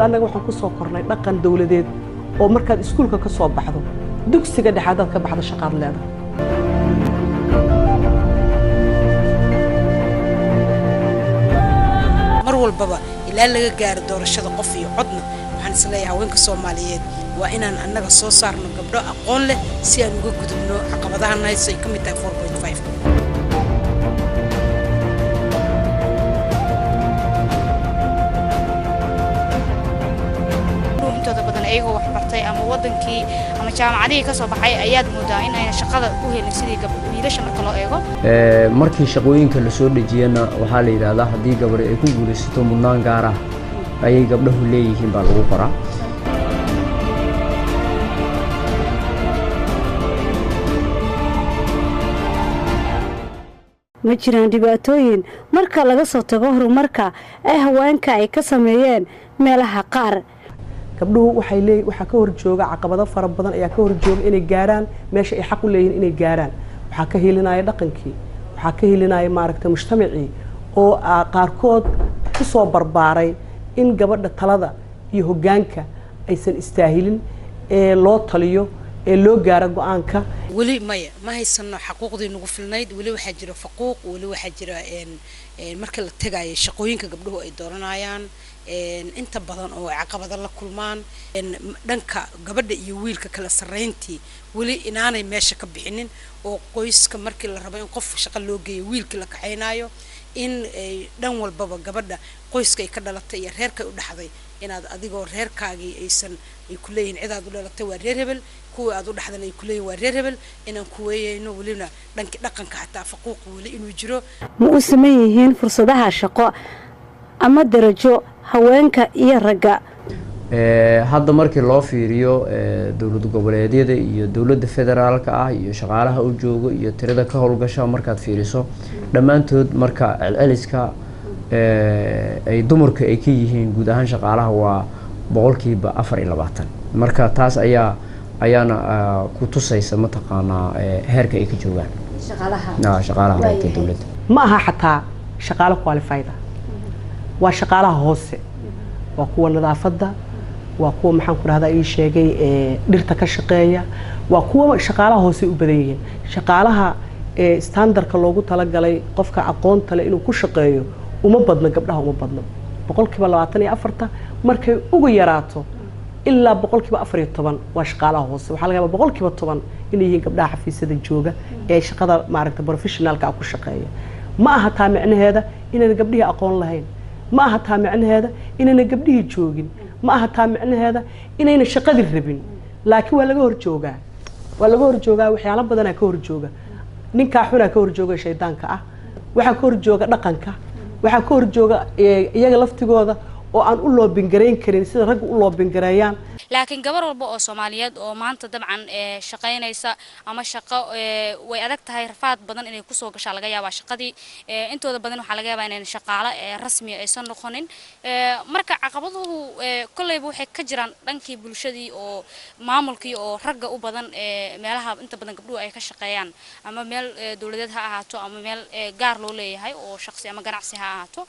awal anaga waxaan ku soo kornay dhaqan dawladeed oo markaad iskuulka ka soo baxdo dugsiga dhexaad ka baxdo shaqaad leedahay mar walbaba ilaa laga gaar doorashada qof iyo codna waxaan isleeyahay haweenka Soomaaliyeed waa inaan annaga soo saarno gabdho aqoon leh si aan uga gudubno caqabadaha ay ka mid tahay 4.5 ayagoo wax bartay ama wadankii ama jaamacadihii ka soo baxay ayaad moodaa in ay shaqada u helin sidii wiilasha marka loo eego markii shaqooyinka la soo dhajiyana waxaa la yiraahdaa hadii gabar ay ku guulaysato mudnaan gaar ah ayay gabdhuhu leeyihiin baa lagu qoraa ma jiraan dhibaatooyin marka laga soo tago horumarka ay haweenka ay ka sameeyeen meelaha qaar gabdhuhu waxa ka horjooga caqabado fara badan ayaa ka horjooga inay gaaraan meesha ay xaq u leeyihiin inay gaaraan waxa ka helinaya dhaqankii waxa ka helinaya maaragtay mujtamacii oo qaarkood ku soo barbaaray in gabadha talada iyo hoggaanka aysan istaahilin ee loo taliyo ee loo gaaro go'aanka wali ma haysano xaquuqdii nagu filnayd wali waxa jira faquuq wali waxa jira marka la tagayo shaqooyinka gabdhuhu ay dooranayaan inta badan oo caqabado la kulmaan dhanka gabadha iyo wiilka kala sareyntii wali inaanay meesha ka bixinin oo qoyska markii la rabo in qof shaqo loo geeyo wiilka la kaxaynayo in dhan walbaba gabadha qoyska ay ka dhalatay iyo reerka u dhaxday inaad adigoo reerkaagii aysan ay ku leeyihiin cidaad u dhalatay waa reer hebel kuwa aad u dhaxdan ay ku leeyihiin waa reer hebel inaan ku weeyayno walina dhanka dhaqanka xataa faquuq wali inuu jiro ma u sameyn yihiin fursadaha shaqo ama darajo haweenka iyo ragga hadda markii loo fiiriyo dawlad goboleedyada iyo dawladda federaalka ah iyo shaqaalaha u jooga iyo tirada ka howlgasha markaad fiiriso dhamaantood marka celceliska ay dumarku ay ka yihiin guud ahaan shaqaalaha waa 24% marka taas ayaana ku tusaysa mataqaanaa heerka ay ka joogaan shaqaalaha dawladda ma aha xataa shaqaale qualified waa shaqaalaha hoose waa kuwa nadaafadda waa kuwa maxaan ku rahdaa ii sheegay dhirta ka shaqeeya waa kuwa shaqaalaha hoose u badan yihiin shaqaalaha standardka loogu talagalay qofka aqoonta leh inuu ku shaqeeyo uma badna gabdhaha uma badna 24% markay ugu yaraato ilaa 14% waa shaqaalaha hoose waxa laga yaabaa 10% inay yihiin gabdhaha xafiisyada jooga ee shaqada maaragtay professionalka ku shaqeeya ma aha taa macnaheeda inay gabdhihi aqoon lahayn ma aha taa macnaheeda inayna gabdhihi joogin ma aha taa macnaheeda inayna shaqadii rabin laakiin waa laga horjoogaa waxyaalo badan ka horjooga ninka xuna ka horjooga shaydaanka ah waxa ka horjooga dhaqanka waxa ka horjooga iyaga laftigooda oo aan u loobin gareyn karin sida rag u loobin gareeyaan laakiin gabar walba oo Soomaaliyeed oo maanta dabcan shaqaynaysa ama shaqo way adag tahay rafaad badan inay ku soo gashaa laga yaabaa shaqadii intooda badan waxa laga yaabaa inay shaqaale rasmi aysan noqonin marka caqabaduhu kullayba waxay ka jiraan dhankii bulshadii oo maamulkii oo ragga u badan meelaha inta badan gabdhuhu ay ka shaqeeyaan ama meel dawladeed ha ahaato ama meel gaar loo leeyahay oo shaqsi ama ganacsi ha ahaato